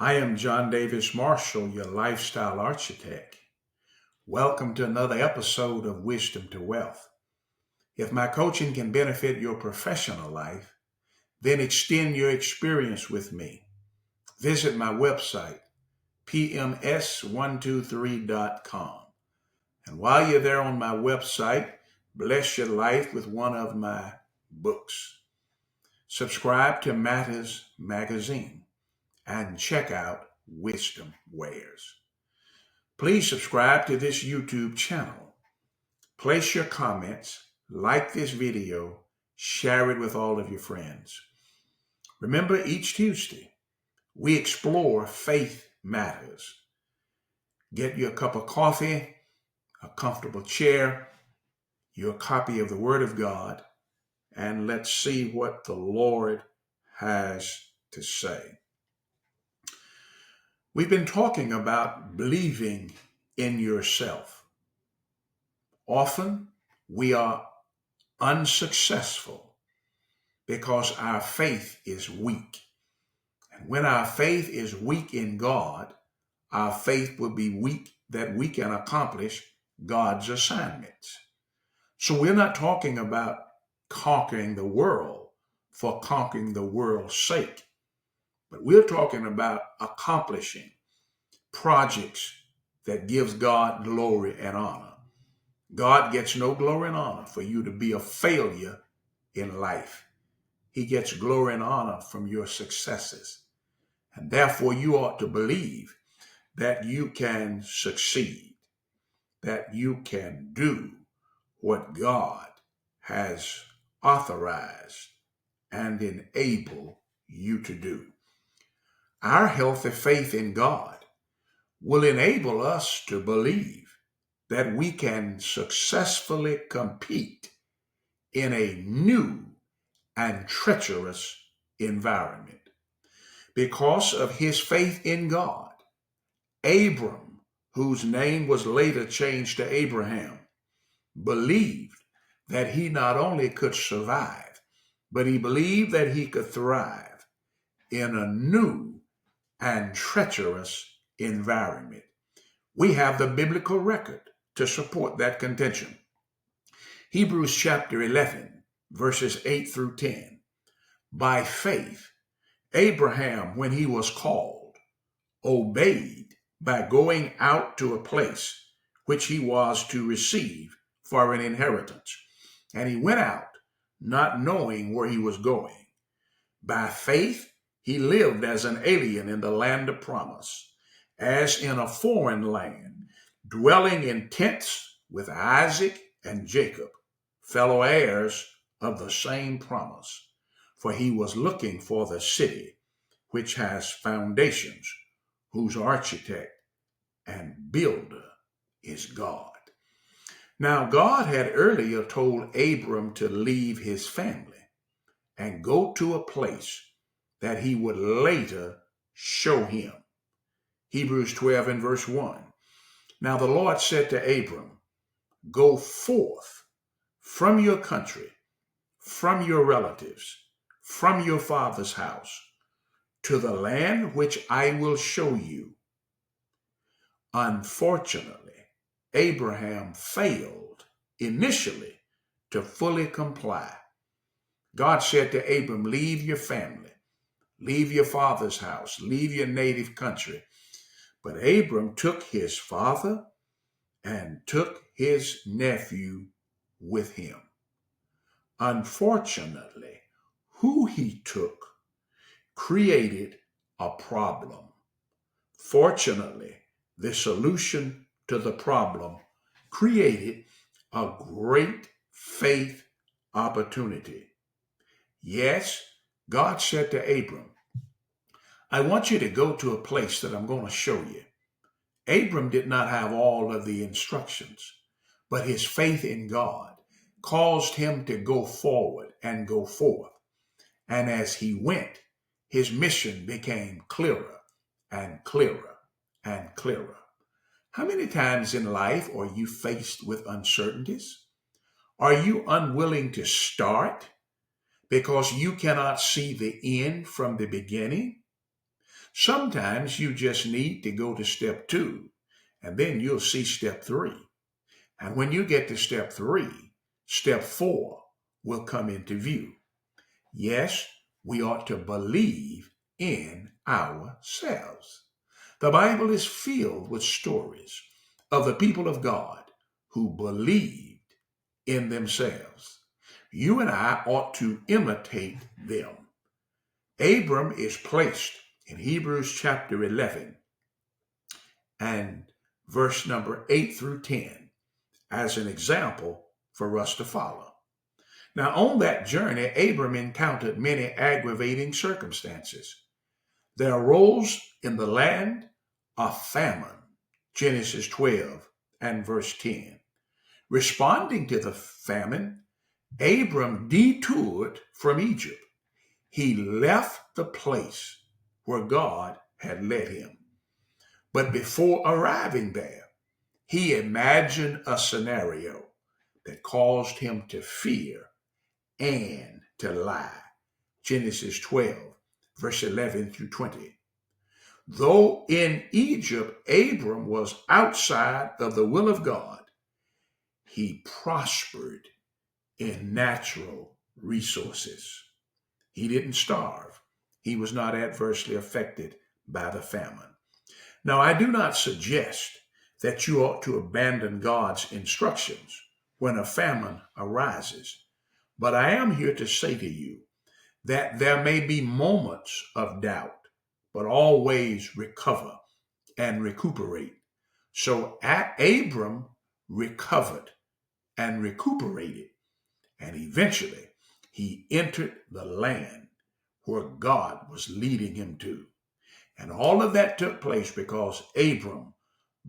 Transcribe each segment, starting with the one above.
I am John Davis Marshall, your lifestyle architect. Welcome to another episode of Wisdom to Wealth. If my coaching can benefit your professional life, then extend your experience with me. Visit my website, pms123.com. And while you're there on my website, bless your life with one of my books. Subscribe to Matters Magazine and check out Wisdom Wares. Please subscribe to this YouTube channel. Place your comments, like this video, share it with all of your friends. Remember, each Tuesday, we explore faith matters. Get you a cup of coffee, a comfortable chair, your copy of the Word of God, and let's see what the Lord has to say. We've been talking about believing in yourself. Often we are unsuccessful because our faith is weak. And when our faith is weak in God, our faith will be weak that we can accomplish God's assignments. So we're not talking about conquering the world for conquering the world's sake, but we're talking about accomplishing projects that gives God glory and honor. God gets no glory and honor for you to be a failure in life. He gets glory and honor from your successes. And therefore, you ought to believe that you can succeed, that you can do what God has authorized and enabled you to do. Our healthy faith in God will enable us to believe that we can successfully compete in a new and treacherous environment. Because of his faith in God, Abram, whose name was later changed to Abraham, believed that he not only could survive, but he believed that he could thrive in a new and treacherous environment. We have the biblical record to support that contention. Hebrews chapter 11, verses 8 through 10. By faith, Abraham, when he was called, obeyed by going out to a place which he was to receive for an inheritance. And he went out, not knowing where he was going. By faith, he lived as an alien in the land of promise, as in a foreign land, dwelling in tents with Isaac and Jacob, fellow heirs of the same promise. For he was looking for the city which has foundations, whose architect and builder is God. Now, God had earlier told Abram to leave his family and go to a place that he would later show him. Hebrews 12 and verse 1. Now the Lord said to Abram, go forth from your country, from your relatives, from your father's house, to the land which I will show you. Unfortunately, Abraham failed initially to fully comply. God said to Abram, leave your family, leave your father's house, leave your native country. But Abram took his father and took his nephew with him. Unfortunately, who he took created a problem. Fortunately, the solution to the problem created a great faith opportunity. Yes, God said to Abram, I want you to go to a place that I'm going to show you. Abram did not have all of the instructions, but his faith in God caused him to go forward and go forth. And as he went, his mission became clearer and clearer and clearer. How many times in life are you faced with uncertainties? Are you unwilling to start because you cannot see the end from the beginning? Sometimes you just need to go to step 2, and then you'll see step 3. And when you get to step 3, step 4 will come into view. Yes, we ought to believe in ourselves. The Bible is filled with stories of the people of God who believed in themselves. You and I ought to imitate them. Abram is placed in Hebrews chapter 11 and verse number 8 through 10 as an example for us to follow. Now, on that journey, Abram encountered many aggravating circumstances. There arose in the land a famine, Genesis 12 and verse 10. Responding to the famine, Abram detoured from Egypt. He left the place where God had led him. But before arriving there, he imagined a scenario that caused him to fear and to lie. Genesis 12, verse 11 through 20. Though in Egypt, Abram was outside of the will of God, he prospered in natural resources. He didn't starve. He was not adversely affected by the famine. Now, I do not suggest that you ought to abandon God's instructions when a famine arises, but I am here to say to you that there may be moments of doubt, but always recover and recuperate. So Abram recovered and recuperated, and eventually he entered the land where God was leading him to. And all of that took place because Abram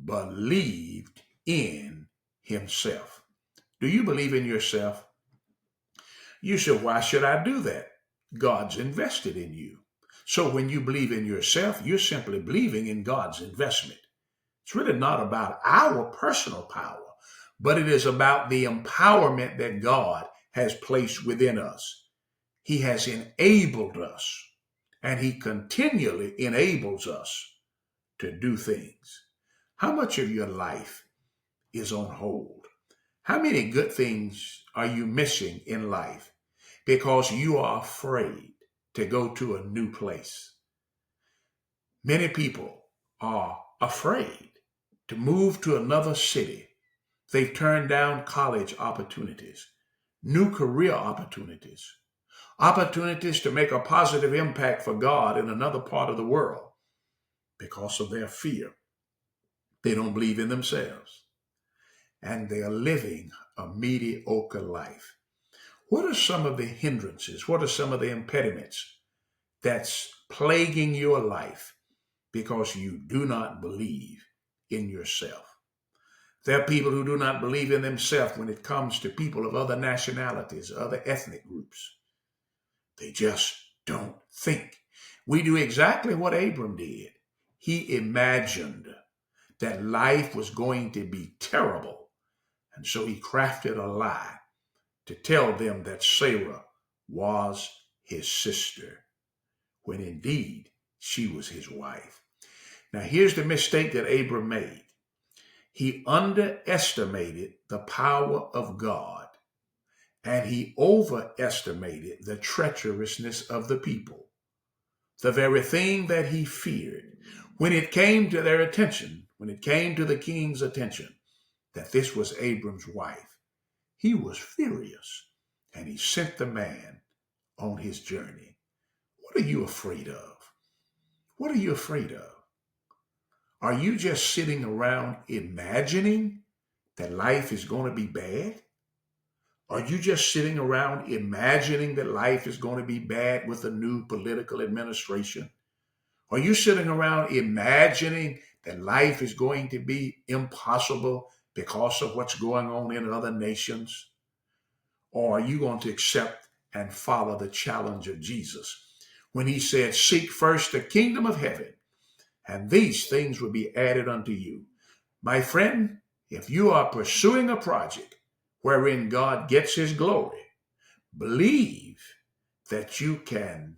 believed in himself. Do you believe in yourself? You said, why should I do that? God's invested in you. So when you believe in yourself, you're simply believing in God's investment. It's really not about our personal power, but it is about the empowerment that God has placed within us. He has enabled us, and he continually enables us to do things. How much of your life is on hold? How many good things are you missing in life because you are afraid to go to a new place? Many people are afraid to move to another city. They've turned down college opportunities, new career opportunities, opportunities to make a positive impact for God in another part of the world because of their fear. They don't believe in themselves, and they are living a mediocre life. What are some of the hindrances? What are some of the impediments that's plaguing your life because you do not believe in yourself? There are people who do not believe in themselves when it comes to people of other nationalities, other ethnic groups. They just don't think. We do exactly what Abram did. He imagined that life was going to be terrible, and so he crafted a lie to tell them that Sarah was his sister, when indeed she was his wife. Now here's the mistake that Abram made. He underestimated the power of God, and he overestimated the treacherousness of the people. The very thing that he feared, when it came to their attention, when it came to the king's attention, that this was Abram's wife, he was furious, and he sent the man on his journey. What are you afraid of? What are you afraid of? Are you just sitting around imagining that life is going to be bad? Are you just sitting around imagining that life is going to be bad with a new political administration? Are you sitting around imagining that life is going to be impossible because of what's going on in other nations? Or are you going to accept and follow the challenge of Jesus when he said, seek first the kingdom of heaven, and these things will be added unto you? My friend, if you are pursuing a project wherein God gets his glory, believe that you can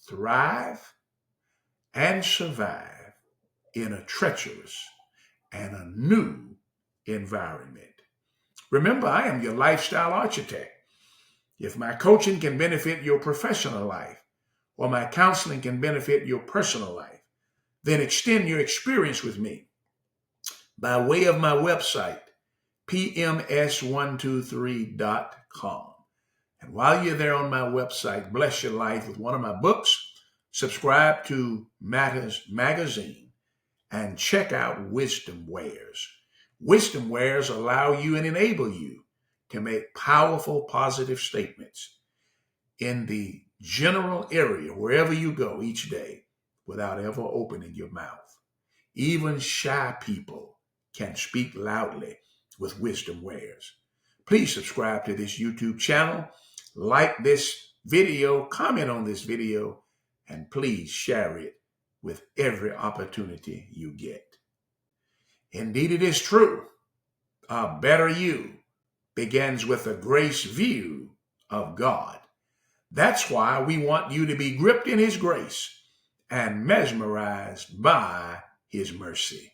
thrive and survive in a treacherous and a new environment. Remember, I am your lifestyle architect. If my coaching can benefit your professional life, or my counseling can benefit your personal life, then extend your experience with me by way of my website, pms123.com. And while you're there on my website, bless your life with one of my books, subscribe to Matters Magazine, and check out Wisdom Wares. Wisdom Wares allow you and enable you to make powerful, positive statements in the general area, wherever you go each day, without ever opening your mouth. Even shy people can speak loudly with Wisdom Wares. Please subscribe to this YouTube channel, like this video, comment on this video, and please share it with every opportunity you get. Indeed, it is true. A better you begins with a grace view of God. That's why we want you to be gripped in His grace and mesmerized by His mercy.